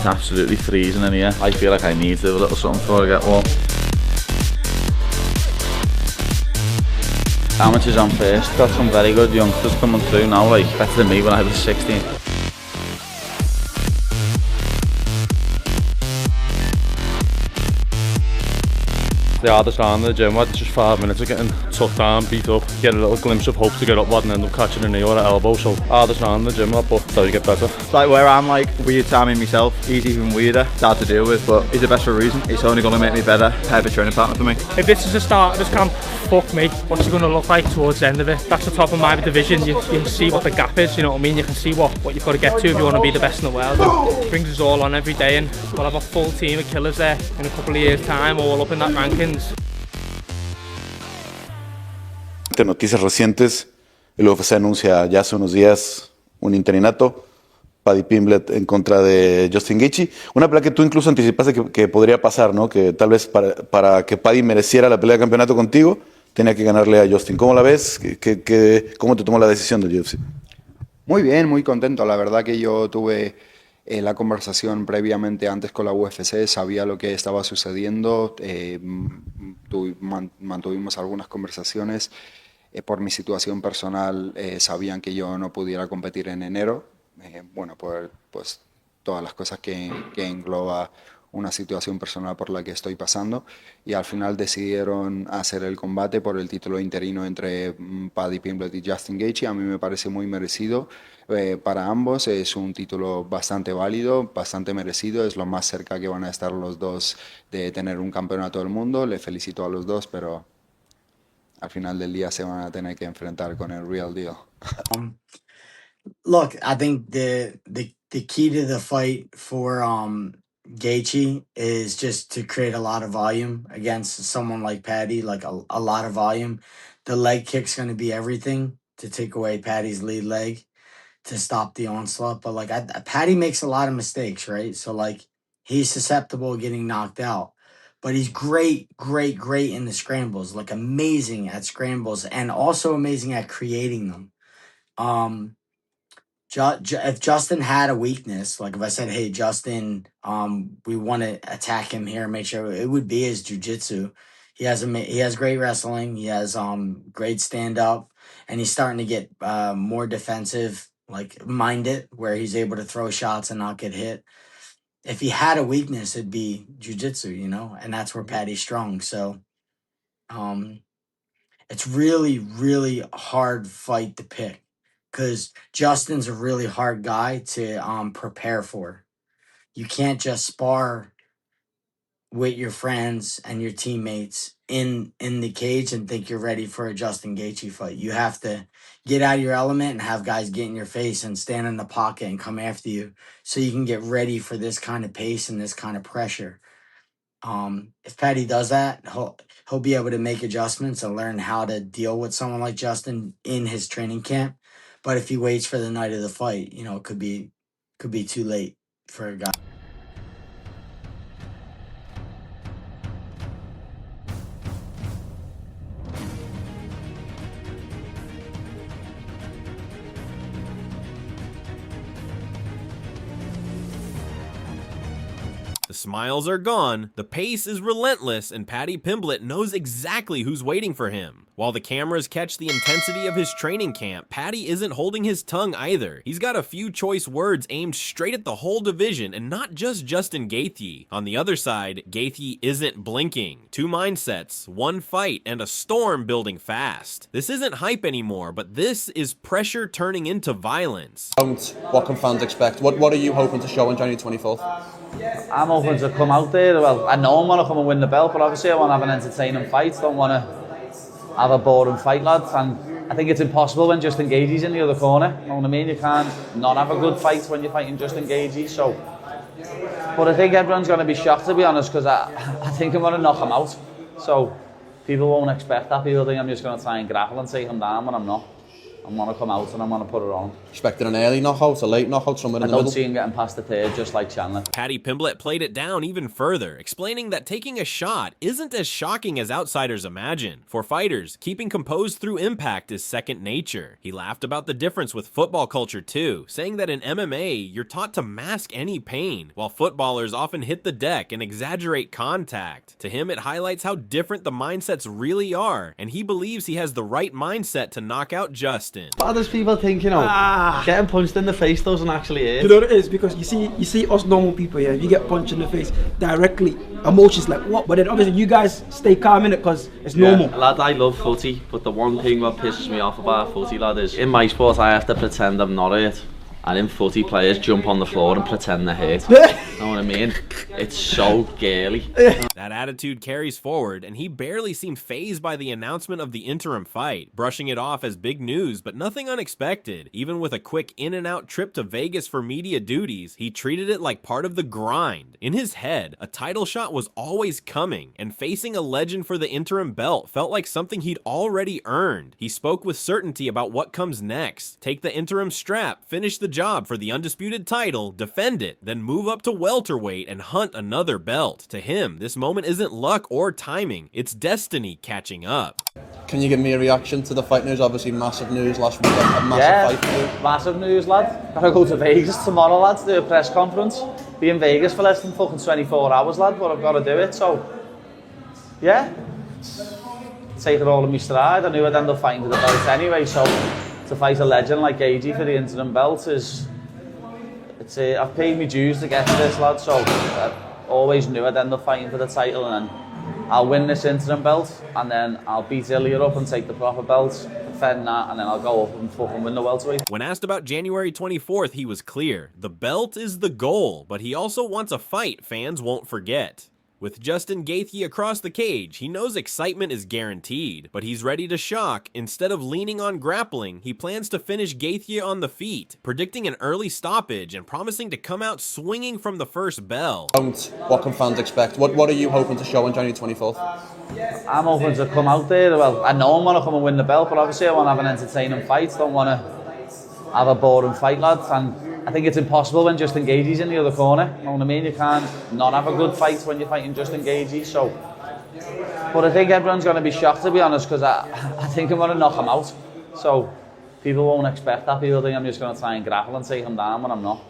It's absolutely freezing in here. I feel like I need to do a little something before I get warm. Amateurs on first. Got some very good youngsters coming through now, like better than me when I was 16. The hardest round in the gym, just 5 minutes of getting took down, beat up, get a little glimpse of hope to get up and end up catching a knee or an elbow. So hardest round in the gym, but so you get better. It's like where I'm like weird timing myself. He's even weirder. It's hard to deal with, but he's the best for a reason. It's only going to make me better. Perfect training partner for me. If this is the start of this camp, fuck me. What's it going to look like towards the end of it? That's the top of my division. You can see what the gap is. You know what I mean? You can see what you've got to get to if you want to be the best in the world. It brings us all on every day, and we'll have a full team of killers there in a couple of years' time, all up in that rankings. Noticias recientes, el UFC anuncia ya hace unos días un interinato, Paddy Pimblett en contra de Justin Gaethje, una pelea que tú incluso anticipaste que podría pasar, ¿no? Que tal vez para que Paddy mereciera la pelea de campeonato contigo, tenía que ganarle a Justin. ¿Cómo la ves? ¿Cómo te tomó la decisión del UFC? Muy bien, muy contento. La verdad que yo tuve la conversación previamente antes con la UFC, sabía lo que estaba sucediendo, mantuvimos algunas conversaciones. Por mi situación personal, sabían que yo no pudiera competir en enero, bueno, por pues, todas las cosas que engloba una situación personal por la que estoy pasando, y al final decidieron hacer el combate por el título interino entre Paddy Pimblett y Justin Gaethje. A mí me parece muy merecido para ambos, es un título bastante válido, bastante merecido, es lo más cerca que van a estar los dos de tener un campeonato del mundo. Le felicito a los dos, pero al final del día se van a tener que enfrentar con el real deal. Look, I think the key to the fight for Gaethje is just to create a lot of volume against someone like Paddy, like a lot of volume. The leg kick's going to be everything to take away Paddy's lead leg to stop the onslaught. But like Paddy makes a lot of mistakes, right? So like he's susceptible to getting knocked out. But he's great in the scrambles, like amazing at scrambles and also amazing at creating them. If Justin had a weakness, like if I said, hey, Justin, we want to attack him here, make sure, it would be his jiu-jitsu. He has great wrestling. He has great stand-up, and he's starting to get more defensive, like minded, where he's able to throw shots and not get hit. If he had a weakness, it'd be jiu-jitsu, you know, and that's where Paddy's strong. So it's really hard fight to pick because Justin's a really hard guy to prepare for. You can't just spar with your friends and your teammates in the cage and think you're ready for a Justin Gaethje fight. You have to get out of your element and have guys get in your face and stand in the pocket and come after you so you can get ready for this kind of pace and this kind of pressure. If Paddy does that, he'll be able to make adjustments and learn how to deal with someone like Justin in his training camp. But if he waits for the night of the fight, you know, it could be too late for a guy. The smiles are gone, the pace is relentless, and Paddy Pimblett knows exactly who's waiting for him. While the cameras catch the intensity of his training camp, Paddy isn't holding his tongue either. He's got a few choice words aimed straight at the whole division and not just Justin Gaethje. On the other side, Gaethje isn't blinking. Two mindsets, one fight, and a storm building fast. This isn't hype anymore, but this is pressure turning into violence. What can fans expect? What are you hoping to show on January 24th? I'm hoping to come out there, well, I know I want to come and win the belt, but obviously I want to have an entertaining fight. Don't want to have a boring fight, lads. And I think it's impossible when Justin Gaethje's in the other corner. You know what I mean? You can't not have a good fight when you're fighting Justin Gaethje. So, but I think everyone's going to be shocked, to be honest, because I think I'm going to knock him out. So people won't expect that. People think I'm just going to try and grapple and take him down when I'm not. I'm going to come out and I'm going to put it on. Expecting an early knockout, a late knockout, somewhere I in the don't middle? see him getting past the third, just like Chandler. Paddy Pimblett played it down even further, explaining that taking a shot isn't as shocking as outsiders imagine. For fighters, keeping composed through impact is second nature. He laughed about the difference with football culture too, saying that in MMA, you're taught to mask any pain, while footballers often hit the deck and exaggerate contact. To him, it highlights how different the mindsets really are, and he believes he has the right mindset to knock out Justin. What others people think, you know, getting punched in the face doesn't actually hurt. You know what it is? Because you see us normal people here, you get punched in the face directly, emotions like what? But then obviously you guys stay calm in it because it's normal. Lad, I love footy, but the one thing that pisses me off about footy, lad, is in my sport I have to pretend I'm not hurt. And in footy, players jump on the floor and pretend they're hurt. You know what I mean? It's so girly. That attitude carries forward, and he barely seemed fazed by the announcement of the interim fight, brushing it off as big news, but nothing unexpected. Even with a quick in-and-out trip to Vegas for media duties, he treated it like part of the grind. In his head, a title shot was always coming, and facing a legend for the interim belt felt like something he'd already earned. He spoke with certainty about what comes next. Take the interim strap, finish the job for the undisputed title, defend it, then move up to welterweight and hunt another belt. To him, this moment isn't luck or timing, it's destiny catching up. Can you give me a reaction to the fight news? Obviously massive news last week, a massive fight for you. Massive news, lad. Gotta go to Vegas tomorrow, lad, to do a press conference. Be in Vegas for less than fucking 24 hours, lad, but I've got to do it, so... Yeah. Take it all in my stride. I knew I'd end up fighting for the belt anyway, so... To fight a legend like Gaethje for the interim belt is... I've paid my dues to get to this, lad, so I always knew I'd end up fighting for the title, and then I'll win this interim belt, and then I'll beat Ilya up and take the proper belt, defend that, and then I'll go up and fucking win the welterweight. When asked about January 24th, he was clear. The belt is the goal, but he also wants a fight fans won't forget. With Justin Gaethje across the cage, he knows excitement is guaranteed, but he's ready to shock. Instead of leaning on grappling, he plans to finish Gaethje on the feet, predicting an early stoppage and promising to come out swinging from the first bell. What can fans expect? What are you hoping to show on January 24th? I'm hoping to come out there, well, I know I want to come and win the belt, but obviously I want to have an entertaining fight. Don't want to have a boring fight, lads, and I think it's impossible when Justin Gaethje's in the other corner. You know what I mean? You can't not have a good fight when you're fighting Justin Gaethje. So, but I think everyone's going to be shocked, to be honest, because I think I'm going to knock him out. So people won't expect that. People think I'm just going to try and grapple and take him down, when I'm not.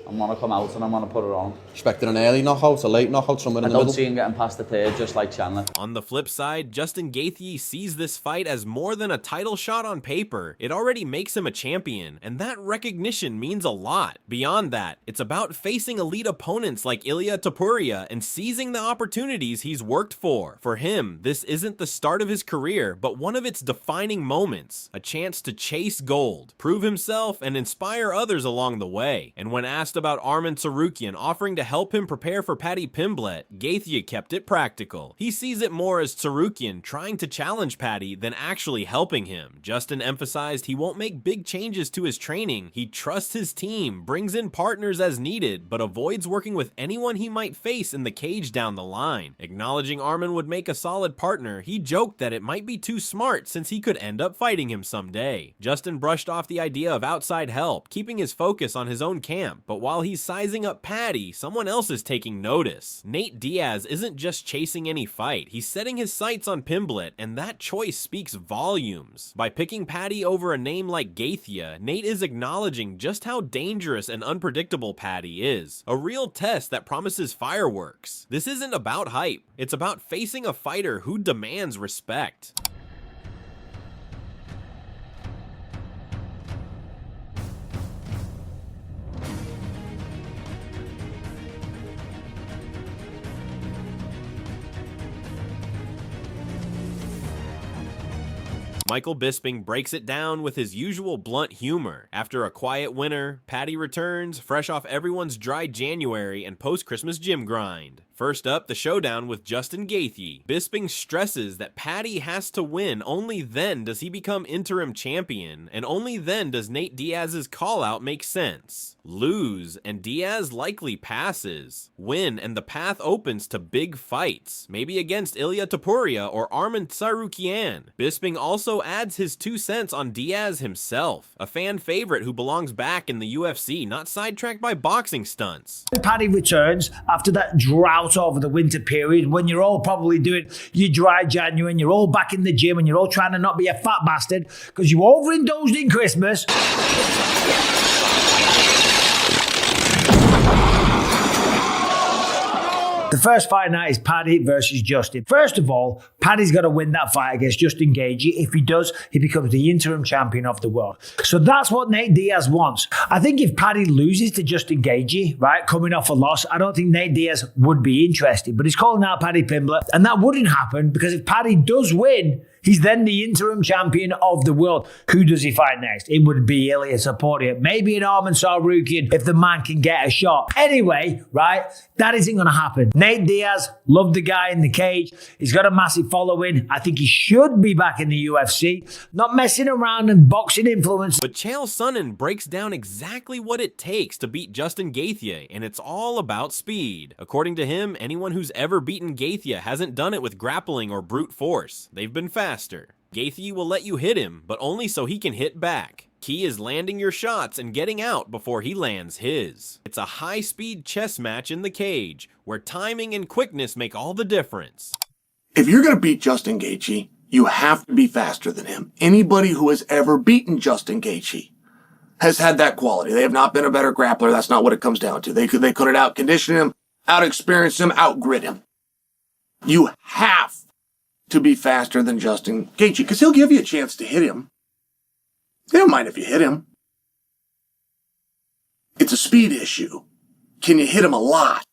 I'm going to come out and I'm going to put it on. Expecting an early knockout, a late knockout, somewhere in the middle? I don't see him getting past the third, just like Chandler. On the flip side, Justin Gaethje sees this fight as more than a title shot on paper. It already makes him a champion, and that recognition means a lot. Beyond that, it's about facing elite opponents like Ilia Topuria and seizing the opportunities he's worked for. For him, this isn't the start of his career, but one of its defining moments. A chance to chase gold, prove himself, and inspire others along the way. And when asked about Arman Tsarukyan offering to help him prepare for Paddy Pimblett, Gaethje kept it practical. He sees it more as Tsarukyan trying to challenge Paddy than actually helping him. Justin emphasized he won't make big changes to his training. He trusts his team, brings in partners as needed, but avoids working with anyone he might face in the cage down the line. Acknowledging Arman would make a solid partner, he joked that it might be too smart since he could end up fighting him someday. Justin brushed off the idea of outside help, keeping his focus on his own camp, but while he's sizing up Paddy, someone else is taking notice. Nate Diaz isn't just chasing any fight, he's setting his sights on Pimblett, and that choice speaks volumes. By picking Paddy over a name like Gaethje, Nate is acknowledging just how dangerous and unpredictable Paddy is. A real test that promises fireworks. This isn't about hype, it's about facing a fighter who demands respect. Michael Bisping breaks it down with his usual blunt humor. After a quiet winter, Paddy returns, fresh off everyone's dry January and post-Christmas gym grind. First up, the showdown with Justin Gaethje. Bisping stresses that Paddy has to win. Only then does he become interim champion, and only then does Nate Diaz's call-out make sense. Lose, and Diaz likely passes. Win, and the path opens to big fights, maybe against Ilia Topuria or Arman Tsarukyan. Bisping also adds his 2 cents on Diaz himself, a fan favorite who belongs back in the UFC, not sidetracked by boxing stunts. Paddy returns after that drought over the winter period, when you're all probably doing your dry January and you're all back in the gym and you're all trying to not be a fat bastard because you overindulged in Christmas. The first fight night is Paddy versus Justin. First of all, Paddy's got to win that fight against Justin Gaethje. If he does, he becomes the interim champion of the world. So that's what Nate Diaz wants. I think if Paddy loses to Justin Gaethje, right, coming off a loss, I don't think Nate Diaz would be interested. But he's calling out Paddy Pimblett, and that wouldn't happen because if Paddy does win, he's then the interim champion of the world. Who does he fight next? It would be Ilia Topuria. Maybe an Arman Tsarukyan if the man can get a shot. Anyway, right, that isn't going to happen. Nate Diaz, love the guy in the cage. He's got a massive following. I think he should be back in the UFC. Not messing around and boxing influence. But Chael Sonnen breaks down exactly what it takes to beat Justin Gaethje, and it's all about speed. According to him, anyone who's ever beaten Gaethje hasn't done it with grappling or brute force. They've been faster. Gaethje will let you hit him, but only so he can hit back. Key is landing your shots and getting out before he lands his. It's a high-speed chess match in the cage, where timing and quickness make all the difference. If you're going to beat Justin Gaethje, you have to be faster than him. Anybody who has ever beaten Justin Gaethje has had that quality. They have not been a better grappler. That's not what it comes down to. They could out-condition him, out-experience him, out-grit him. You have to be faster than Justin Gaethje, because he'll give you a chance to hit him. They don't mind if you hit him. It's a speed issue. Can you hit him a lot?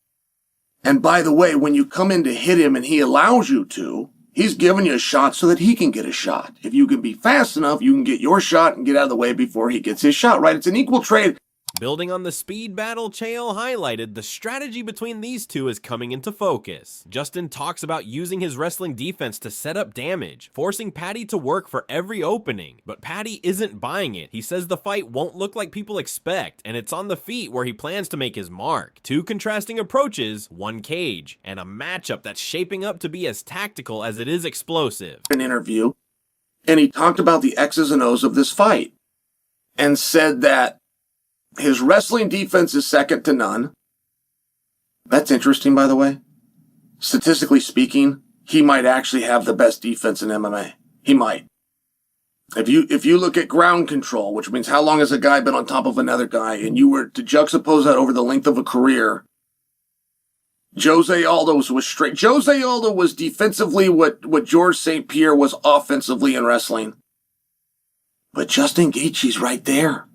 And by the way, when you come in to hit him and he allows you to, he's giving you a shot so that he can get a shot. If you can be fast enough, you can get your shot and get out of the way before he gets his shot, right? It's an equal trade. Building on the speed battle Chael highlighted, the strategy between these two is coming into focus. Justin talks about using his wrestling defense to set up damage, forcing Paddy to work for every opening. But Paddy isn't buying it. He says the fight won't look like people expect, and it's on the feet where he plans to make his mark. Two contrasting approaches, one cage, and a matchup that's shaping up to be as tactical as it is explosive. An interview, and he talked about the X's and O's of this fight, and said that his wrestling defense is second to none. That's interesting, by the way. Statistically speaking, he might actually have the best defense in MMA. He might. If you look at ground control, which means how long has a guy been on top of another guy, and you were to juxtapose that over the length of a career, Jose Aldo was straight. Jose Aldo was defensively what George St. Pierre was offensively in wrestling. But Justin Gaethje's right there,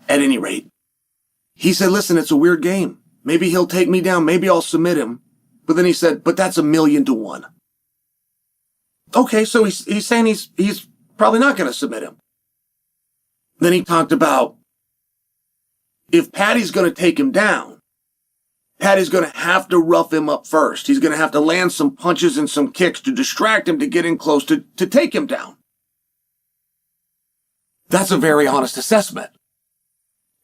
at any rate. He said, listen, it's a weird game. Maybe he'll take me down. Maybe I'll submit him. But then he said, but that's 1,000,000 to 1. Okay, so he's saying he's probably not going to submit him. Then he talked about if Paddy's going to take him down, Paddy's going to have to rough him up first. He's going to have to land some punches and some kicks to distract him to get in close to take him down. That's a very honest assessment.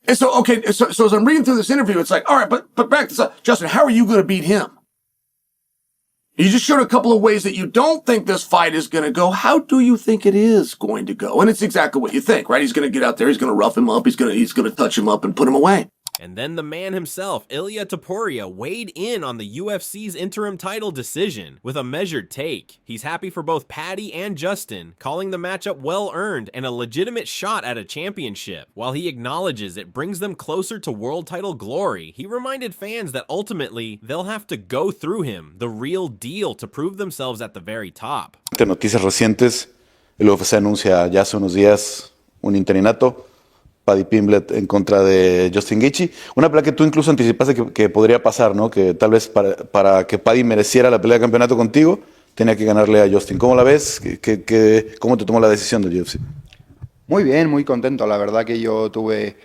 And so, okay, so as I'm reading through this interview, it's like, all right, but back to Justin, how are you going to beat him? You just showed a couple of ways that you don't think this fight is going to go. How do you think it is going to go? And it's exactly what you think, right? He's going to get out there, he's going to rough him up, he's going to touch him up and put him away. And then the man himself, Ilia Topuria, weighed in on the UFC's interim title decision with a measured take. He's happy for both Paddy and Justin, calling the matchup well-earned and a legitimate shot at a championship. While he acknowledges it brings them closer to world title glory, he reminded fans that ultimately they'll have to go through him, the real deal, to prove themselves at the very top. Noticias recientes, el UFC anuncia ya hace unos días un interinato. Paddy Pimblett en contra de Justin Gaethje. Una pelea que tú incluso anticipaste que podría pasar, ¿no? Que tal vez para que Paddy mereciera la pelea de campeonato contigo, tenía que ganarle a Justin. ¿Cómo la ves? ¿Cómo te tomó la decisión del UFC? Muy bien, muy contento. La verdad que yo tuve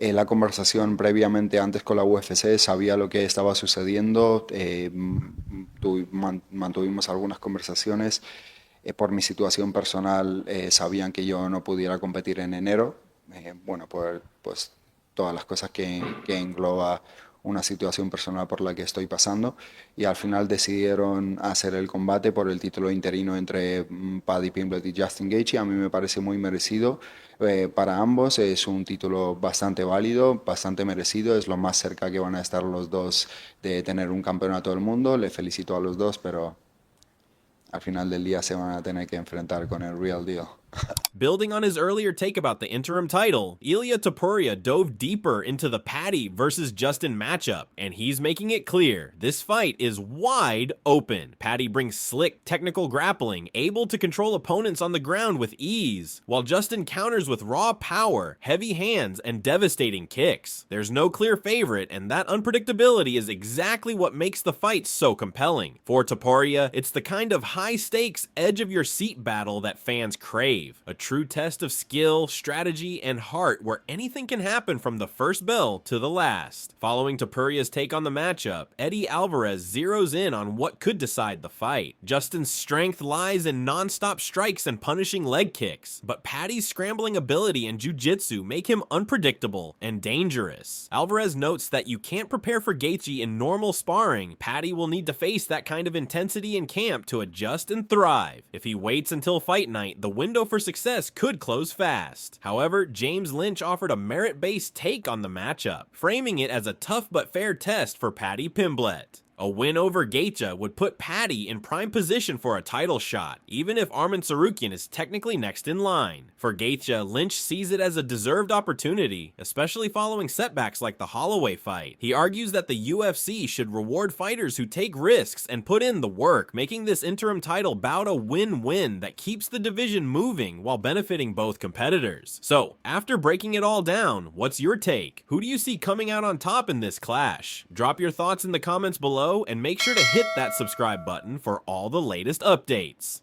la conversación previamente antes con la UFC, sabía lo que estaba sucediendo, mantuvimos algunas conversaciones. Por mi situación personal, sabían que yo no pudiera competir en enero, bueno, por pues, todas las cosas que engloba una situación personal por la que estoy pasando, y al final decidieron hacer el combate por el título interino entre Paddy Pimblett y Justin Gaethje. A mí me parece muy merecido para ambos, es un título bastante válido, bastante merecido, es lo más cerca que van a estar los dos de tener un campeonato del mundo. Le felicito a los dos, pero al final del día se van a tener que enfrentar con el real deal. Building on his earlier take about the interim title, Ilia Topuria dove deeper into the Paddy versus Justin matchup, and he's making it clear this fight is wide open. Paddy brings slick, technical grappling, able to control opponents on the ground with ease, while Justin counters with raw power, heavy hands, and devastating kicks. There's no clear favorite, and that unpredictability is exactly what makes the fight so compelling. For Topuria, it's the kind of high-stakes, edge-of-your-seat battle that fans crave. A true test of skill, strategy, and heart where anything can happen from the first bell to the last. Following Topuria's take on the matchup, Eddie Alvarez zeroes in on what could decide the fight. Justin's strength lies in non-stop strikes and punishing leg kicks, but Paddy's scrambling ability and jiu-jitsu make him unpredictable and dangerous. Alvarez notes that you can't prepare for Gaethje in normal sparring. Paddy will need to face that kind of intensity in camp to adjust and thrive. If he waits until fight night, the window for success could close fast. However, James Lynch offered a merit-based take on the matchup, framing it as a tough but fair test for Paddy Pimblett. A win over Gaethje would put Paddy in prime position for a title shot, even if Arman Tsarukyan is technically next in line. For Gaethje, Lynch sees it as a deserved opportunity, especially following setbacks like the Holloway fight. He argues that the UFC should reward fighters who take risks and put in the work, making this interim title bout a win-win that keeps the division moving while benefiting both competitors. So, after breaking it all down, what's your take? Who do you see coming out on top in this clash? Drop your thoughts in the comments below, and make sure to hit that subscribe button for all the latest updates.